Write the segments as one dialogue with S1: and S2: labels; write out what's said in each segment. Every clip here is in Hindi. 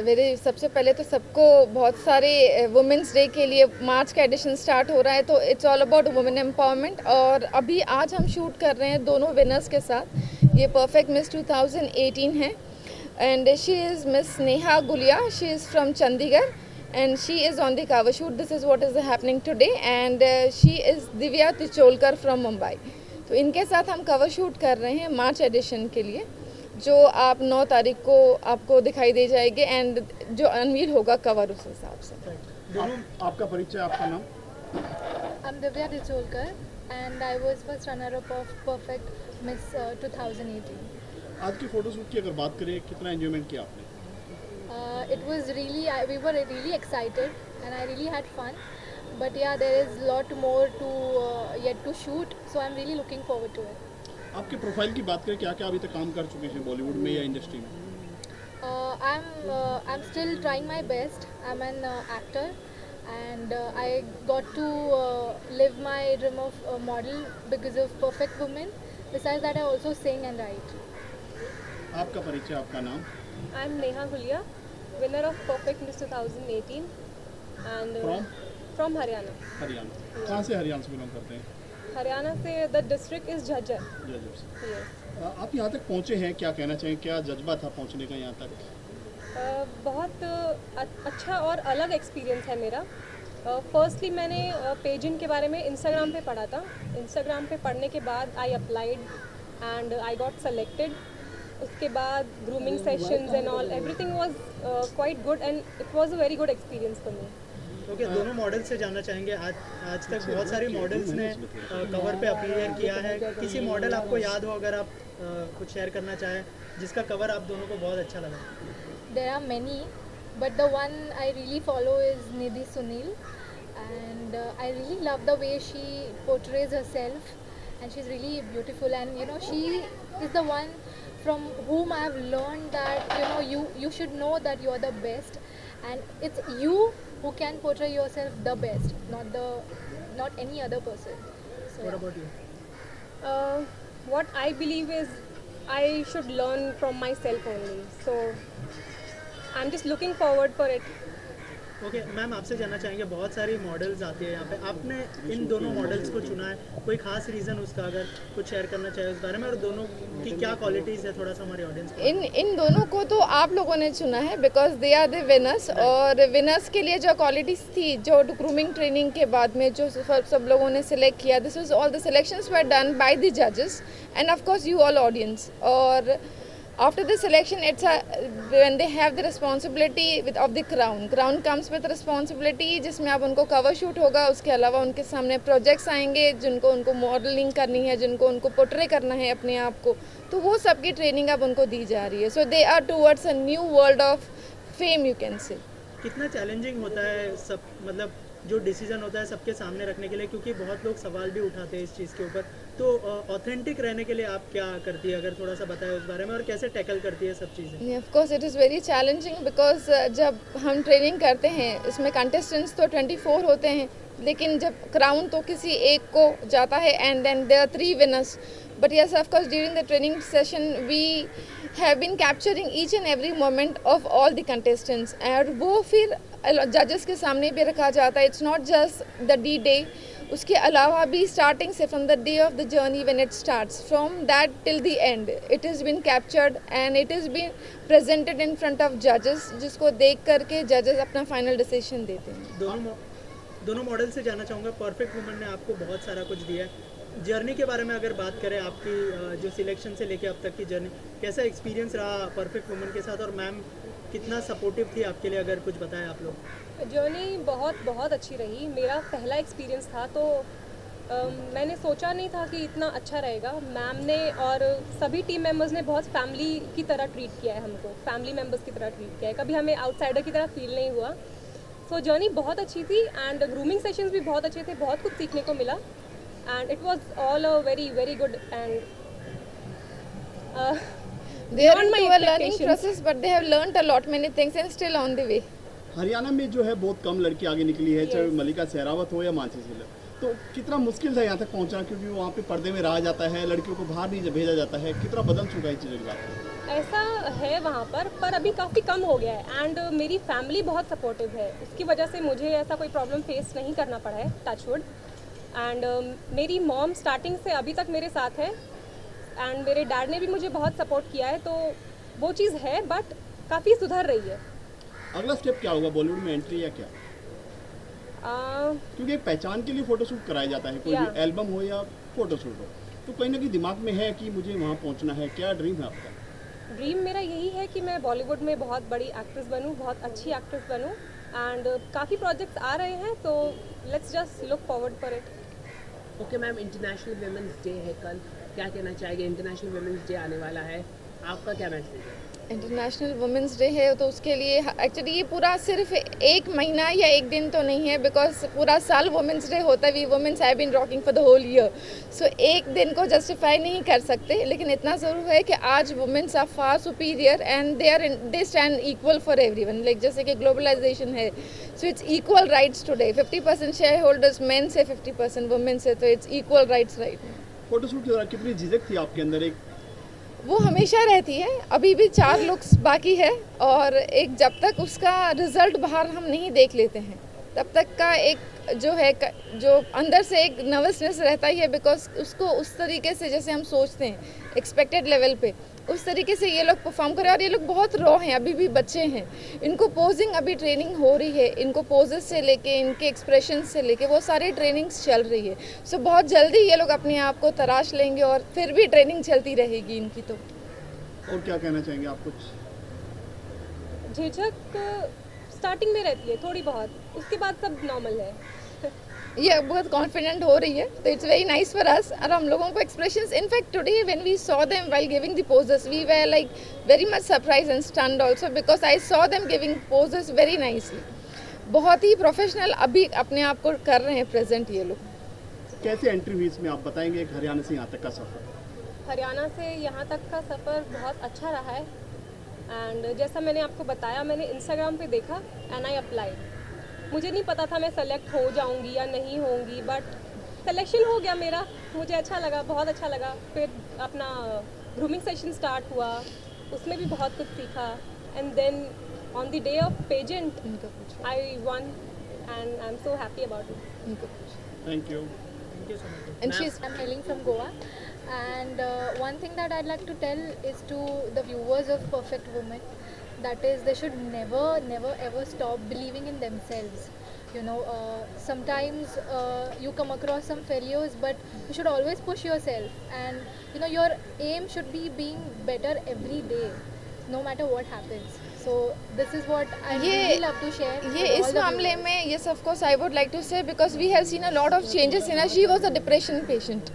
S1: सबसे पहले तो सबको बहुत सारे वुमेंस डे के लिए मार्च का एडिशन स्टार्ट हो रहा है, तो it's all about women empowerment. और अभी आज हम शूट कर रहे हैं दोनों विनर्स के साथ। ये परफेक्ट मिस 2018 है and she is miss Neha Gulia, she is from Chandigarh and she is on the cover shoot. This is what is happening today and she is Divya Ticholkar from Mumbai. तो इनके साथ हम कवर शूट कर रहे हैं मार्च एडिशन के लिए, जो आप 9 तारीख को आपको दिखाई दे जाएगी एंड जो अनवील होगा कवर उस हिसाब से।
S2: दोनों आपका परिचय, आपका नाम?
S3: I'm Divya Ticholkar and I was first runner-up of Perfect Miss 2018.
S2: आज की फोटो शूट की अगर बात करें, कितना एंजॉयमेंट किया आपने?
S3: It was really, we were really excited and I really had fun. But yeah, there is a lot more to yet to shoot, so I'm really looking forward to it.
S2: आपके प्रोफाइल की बात करें, क्या क्या अभी तक काम कर चुके हैं बॉलीवुड में या इंडस्ट्री में?
S3: I'm still trying my best. I'm an actor and I got to live my dream of model because of Perfect Woman. Besides that, I also sing and write.
S2: आपका परिचय, आपका नाम?
S4: I'm Neha Gulia, winner of Perfect Miss 2018 and from Haryana.
S2: Haryana. कहाँ से हरियाणा से बिलोंग करते हैं?
S4: हरियाणा से the district is Jhajjar.
S2: Jaipur से।
S4: Yes.
S2: आप यहाँ तक पहुँचे हैं, क्या कहना चाहें, क्या जज्बा था पहुँचने का यहाँ तक?
S4: बहुत अच्छा और अलग एक्सपीरियंस है मेरा। फर्स्टली मैंने पेजिंग के बारे में इंस्टाग्राम पे पढ़ा था। इंस्टाग्राम पे पढ़ने के बाद I applied and I got selected. उसके बाद grooming sessions and all everything was quite good and it was a very good experience for me.
S5: Okay, दोनों मॉडल्स से जानना चाहेंगे, आज तक बहुत सारी मॉडल्स ने कवर पे अपीयर किया है। किसी मॉडल आपको याद हो, अगर आप कुछ शेयर करना चाहें जिसका कवर आप दोनों को बहुत अच्छा लगा?
S3: There are many, but the one I really follow is Nidhi Sunil, and I really love the way she portrays herself, and she's really beautiful. And you know, she is the one from whom I have learned that you should know that you are the best, and it's you who can portray yourself the best, not any other person. So,
S5: What about you?
S4: What I believe is I should learn from myself only. So I'm just looking forward for it.
S5: Okay ma'am, आपसे जानना चाहेंगे, बहुत सारी मॉडल्स आती है यहाँ पे, आपने इन दोनों मॉडल्स को चुना है, कोई खास रीज़न उसका अगर कुछ शेयर करना चाहे उस बारे में, और दोनों की क्या क्वालिटीज़ है, थोड़ा सा हमारे ऑडियंस को?
S1: इन दोनों को तो आप लोगों ने चुना है because they are the winners. और विनर्स के लिए जो क्वालिटीज़ थी, जो ग्रूमिंग ट्रेनिंग के बाद में जो सब लोगों ने सिलेक्ट किया, this was all the selections were done by the जजेस and of course you all audience. और after the selection, when they have the responsibility of the crown comes with responsibility, जिसमें अब उनको कवर शूट होगा, उसके अलावा उनके सामने प्रोजेक्ट्स आएंगे जिनको उनको मॉडलिंग करनी है, जिनको उनको पोर्ट्रे करना है अपने आप को, तो वो सबकी ट्रेनिंग अब उनको दी जा रही है। So they are towards a new world of fame, you can say.
S5: कितना चैलेंजिंग होता है सब, मतलब जो डिसीजन होता है सबके सामने रखने के लिए, क्योंकि बहुत लोग सवाल भी उठाते हैं इस चीज़ के ऊपर, तो ऑथेंटिक रहने के लिए आप क्या करती है, अगर थोड़ा सा बताएं उस बारे में, और कैसे टैकल करती है सब चीज़ें?
S1: Of course it is very challenging because जब हम ट्रेनिंग करते हैं, इसमें कंटेस्टेंट्स तो 24 होते हैं, लेकिन जब क्राउन तो किसी एक को जाता है and then there are 3 winners. But yes, of course during the training session we have been capturing each and every moment of all the contestants, और वो फिर जजेस के सामने भी रखा जाता है। It's not just the D day, उसके अलावा भी स्टार्टिंग से from the day of the journey when it starts, from that till the end it is been captured and it is been presented in front of जजेस, जिसको देख करके जजेस अपना फाइनल डिसीजन देते हैं।
S5: दोनों मॉडल से जानना चाहूँगा, परफेक्ट वुमन ने आपको बहुत सारा कुछ दिया है, जर्नी के बारे में अगर बात करें, आपकी जो सिलेक्शन से लेके अब तक की जर्नी, कैसा एक्सपीरियंस रहा परफेक्ट वुमन के साथ, और मैम कितना सपोर्टिव थी आपके लिए, अगर कुछ बताएं आप लोग?
S4: जर्नी बहुत बहुत अच्छी रही। मेरा पहला एक्सपीरियंस था, तो मैंने सोचा नहीं था कि इतना अच्छा रहेगा। मैम ने और सभी टीम मेंबर्स ने बहुत फैमिली की तरह ट्रीट किया है हमको, फैमिली मेंबर्स की तरह ट्रीट किया है, कभी हमें आउटसाइडर की तरह फील नहीं हुआ। सो जर्नी बहुत अच्छी थी एंड ग्रूमिंग सेशंस भी बहुत अच्छे थे, बहुत कुछ सीखने को मिला and it was all a very very good and
S1: they are into a learning process but they have learnt a lot many things and still on the way.
S2: Haryana में जो है बहुत कम लड़की आगे निकली है, चाहे मलिका सहरावत हो या मानसी सिलर, तो कितना मुश्किल था यहाँ तक पहुँचना, क्योंकि वहाँ पे पर्दे में रहा जाता है, लड़कियों को बाहर नहीं भेजा जाता है, कितना बदल चुका है चीज़ों के बाद?
S4: ऐसा है वहाँ पर अभी काफ़ी कम हो गया है एंड मेरी फैमिली बहुत सपोर्टिव है, उसकी वजह से मुझे ऐसा कोई प्रॉब्लम फेस नहीं करना पड़ा है, टचवुड। एंड मेरी मॉम स्टार्टिंग से अभी तक मेरे साथ है एंड मेरे डैड ने भी मुझे बहुत सपोर्ट किया है, तो वो चीज़ है बट काफ़ी सुधर रही है।
S2: अगला स्टेप क्या होगा, बॉलीवुड में एंट्री या क्या? क्योंकि एक पहचान के लिए फोटोशूट कराया जाता है, कोई भी एल्बम हो या फोटोशूट हो, तो कहीं ना कहीं दिमाग में है कि मुझे वहाँ पहुँचना है। क्या ड्रीम है आपका?
S4: ड्रीम मेरा यही है कि मैं बॉलीवुड में बहुत बड़ी एक्ट्रेस बनूं, बहुत अच्छी एक्ट्रेस बनूं एंड काफ़ी प्रोजेक्ट्स आ रहे हैं, तो let's just look forward for it.
S6: Okay ma'am, international women's day है कल, क्या कहना चाहेंगे? इंटरनेशनल वुमेंस डे आने वाला है, आपका क्या मैसेज है?
S1: इंटरनेशनल वुमेंस डे है तो उसके लिए एक्चुअली ये पूरा सिर्फ एक महीना या एक दिन तो नहीं है, बिकॉज पूरा साल वुमेंस डे होता है। We women's have been rocking for the whole year, so एक दिन को जस्टिफाई नहीं कर सकते, लेकिन इतना ज़रूर है कि आज womens are far superior and they stand equal for everyone. Like जैसे कि ग्लोबलाइजेशन है, so it's equal rights today. 50% share holders men से, 50% वुमेन से, तो it's equal rights right.
S2: Photoshoot के दौरान कितनी झिझक थी आपके अंदर? एक
S1: वो हमेशा रहती है, अभी भी 4 लुक्स बाकी है, और एक जब तक उसका रिजल्ट बाहर हम नहीं देख लेते हैं तब तक का एक जो अंदर से एक नर्वसनेस रहता ही है, बिकॉज उसको उस तरीके से जैसे हम सोचते हैं एक्सपेक्टेड लेवल पे उस तरीके से ये लोग परफॉर्म करें। और ये लोग बहुत रॉ हैं, अभी भी बच्चे हैं, इनको पोजिंग अभी ट्रेनिंग हो रही है, इनको पोजेस से लेके इनके एक्सप्रेशन से लेके वो सारी ट्रेनिंग्स चल रही है। सो बहुत जल्दी ये लोग अपने आप को तराश लेंगे और फिर भी ट्रेनिंग चलती रहेगी इनकी। तो
S2: और क्या कहना चाहेंगे आप? कुछ
S4: झिझक स्टार्टिंग में रहती है थोड़ी बहुत, उसके बाद सब नॉर्मल है।
S1: ये बहुत कॉन्फिडेंट हो रही है, तो it's very nice for us. और हम लोगों को expressions, in fact today when we saw them while giving the poses, we were like very much surprise and stunned also, because I saw them giving poses very nicely. बहुत ही प्रोफेशनल अभी अपने आप को कर रहे हैं प्रेजेंट ये लोग।
S2: कैसे एंट्री हुई इसमें, आप बताएंगे? एक हरियाणा से यहाँ तक का सफर।
S4: हरियाणा से यहाँ तक का सफ़र बहुत अच्छा रहा है एंड जैसा मैंने आपको बताया, मैंने इंस्टाग्राम पे देखा एंड आई अप्लाइड। मुझे नहीं पता था मैं सेलेक्ट हो जाऊंगी या नहीं होंगी, बट सिलेक्शन हो गया मेरा, मुझे अच्छा लगा, बहुत अच्छा लगा। फिर अपना ग्रूमिंग सेशन स्टार्ट हुआ, उसमें भी बहुत कुछ सीखा and then on the day of pageant I won and I am so happy about it.
S2: Thank you.
S1: And she's
S3: I'm hailing from Goa, and one thing that I'd like to tell is to the viewers of Perfect Woman, that is, they should never ever stop believing in themselves. You know, sometimes you come across some failures, but you should always push yourself, and you know, your aim should be being better every day, no matter what happens. So this is what I really love to share.
S1: ये
S3: with all
S1: इस
S3: the
S1: मामले
S3: viewers.
S1: में yes of course I would like to say, because we have seen a lot of changes in her. She was a depression patient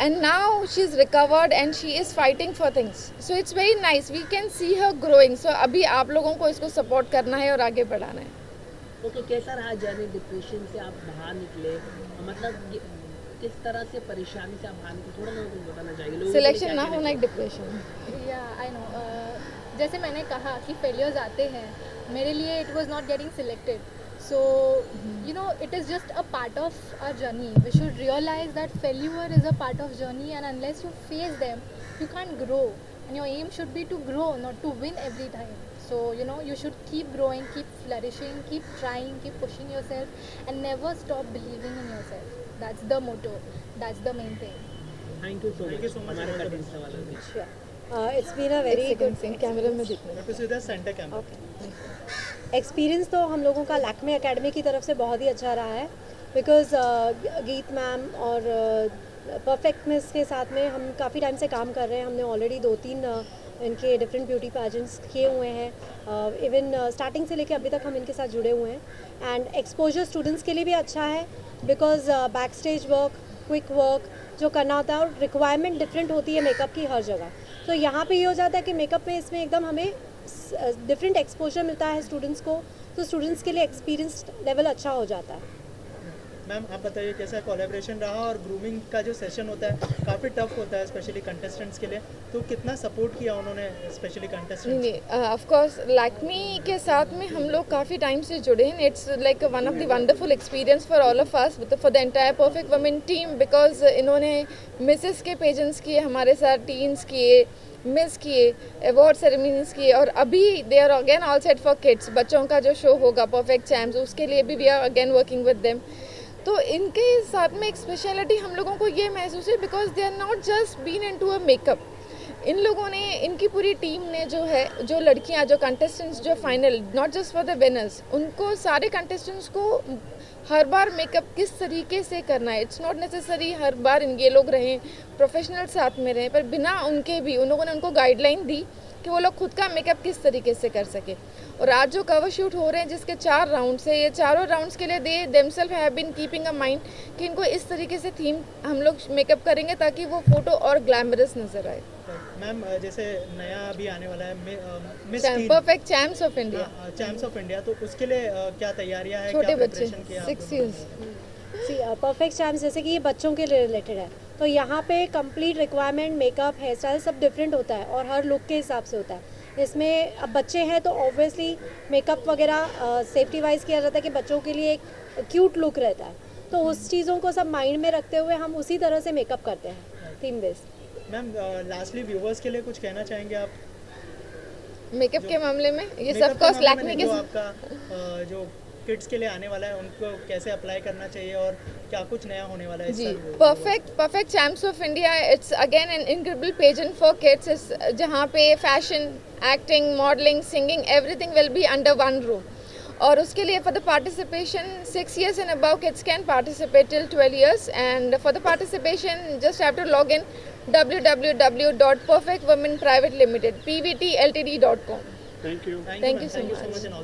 S1: and now she's recovered and she is fighting for things, so it's very nice, we can see her growing. So अभी आप लोगों को इसको support करना है और आगे बढ़ाना है।
S6: ओके, कैसा रहा जर्नी? डिप्रेशन से आप बाहर निकले, मतलब किस तरह से परेशानी से आप बाहर निकले, थोड़ा ना कुछ बताना चाहिए लोगों के लिए?
S1: सिलेक्शन
S6: क्या
S1: ना
S6: कहना
S1: होना एक
S6: चाहिए?
S1: डिप्रेशन।
S3: Yeah, I know. जैसे मैंने कहा कि फेलियर्स आते हैं, मेरे लिए it was not getting selected, so you know it is just a part of our journey. We should realise that failure is a part of journey, and unless you face them you can grow, and your aim should be to grow, not to win every time. So you know, you should keep growing, keep flourishing, keep trying, keep pushing yourself, and never stop believing in yourself. That's the motto, that's the main thing.
S6: Thank you so much हमारे कठिन सवालों के लिए।
S7: It's been a very good
S1: camera में दिखना।
S5: मैं सीधा सेंटर कैमरा।
S7: एक्सपीरियंस। तो हम लोगों का लैक्मे एकेडमी की तरफ से बहुत ही अच्छा रहा है, बिकॉज गीत मैम और परफेक्ट मिस के साथ में हम काफ़ी टाइम से काम कर रहे हैं। हमने ऑलरेडी 2-3 इनके डिफरेंट ब्यूटी पैजेंट्स किए हुए हैं, इवन स्टार्टिंग से लेके अभी तक हम इनके साथ जुड़े हुए हैं। एंड एक्सपोजर स्टूडेंट्स के लिए भी अच्छा है, because back stage work, quick work जो करना होता है, और रिक्वायरमेंट डिफरेंट होती है मेकअप की हर जगह। तो यहाँ पे ये हो जाता है कि मेकअप में इसमें एकदम हमें डिफरेंट एक्सपोजर मिलता है स्टूडेंट्स को, तो स्टूडेंट्स के लिए एक्सपीरियंस लेवल अच्छा हो जाता है।
S5: मैम आप बताइए कैसा कोलैबोरेशन रहा, और ग्रूमिंग का जो सेशन होता है काफ़ी टफ होता है स्पेशली कंटेस्टेंट्स के लिए, तो कितना सपोर्ट किया उन्होंने स्पेशली कंटेस्टेंट्स?
S1: नहीं, ऑफ कोर्स लैक्मी के साथ में हम लोग काफ़ी टाइम से जुड़े हैं। It's like one of the wonderful experience for all of us, for the entire perfect women team, because इन्होंने मिसेस के पेजेंट्स किए हमारे साथ, टीन्स किए, मिस किए, अवार्ड सेरेमनीज किए, और अभी they are again all set for kids, बच्चों का जो शो होगा परफेक्ट चैम्प्स, उसके लिए भी we are again working with them. तो इनके साथ में एक स्पेशलिटी हम लोगों को ये महसूस है because they are not just been into a makeup. इन लोगों ने, इनकी पूरी टीम ने जो है, जो लड़कियां, जो कंटेस्टेंट्स जो final, not just for the winners, उनको सारे कंटेस्टेंट्स को हर बार मेकअप किस तरीके से करना है, इट्स नॉट नेसेसरी हर बार ये लोग रहें, प्रोफेशनल साथ में रहें, पर बिना उनके भी उन लोगों ने उनको गाइडलाइन दी कि वो लोग खुद का मेकअप किस तरीके से कर सके। और आज जो कवर शूट हो रहे हैं जिसके 4 राउंड्स है, ये चारों राउंड्स के लिए they themselves have been keeping a mind कि इनको इस तरीके से थीम हम लोग मेकअप करेंगे ताकि वो फोटो और ग्लैमरस नजर आए।
S5: मैम जैसे नया अभी आने वाला है miss
S1: perfect champs of India,
S5: champs of India, तो उसके लिए क्या तैयारियां हैं,
S1: छोटे
S5: क्या
S1: बच्चे
S5: preparation किया आप
S1: 6
S5: लोगों
S1: years।
S7: परफेक्ट चैम्प्स जैसे कि ये बच्चों के लिए रिलेटेड है, तो यहाँ पे complete requirement, makeup, hair style सब डिफरेंट होता है और हर लुक के हिसाब से होता है। इसमें अब बच्चे हैं तो ऑब्वियसली मेकअप वगैरह सेफ्टी वाइज किया जाता है कि बच्चों के लिए एक क्यूट लुक रहता है, तो उस चीज़ों को सब माइंड में रखते हुए हम उसी तरह से मेकअप करते हैं theme based.
S5: Ma'am lastly viewers के लिए कुछ कहना चाहेंगे आप?
S1: मेकअप के मामले में ये
S5: Makeup
S1: सब
S5: के
S1: कॉस्ट
S5: मामले
S1: लैक्मे
S5: में
S1: के
S5: जो आपका जो किड्स के लिए आने वाला है उनको कैसे अप्लाई करना चाहिए और क्या कुछ नया होने वाला है इस
S1: जी,
S5: साल?
S1: Perfect champs of India, it's again an incredible pageant for kids, जहाँ पे fashion, acting, modelling, singing, everything will be under one room. और उसके लिए for the participation 6 years and above kids can participate till 12 years, and for the participation just have to log in www.perfectwomenprivatelimited pvtltd.com।
S2: Thank you.
S1: Thank you so much.
S5: and all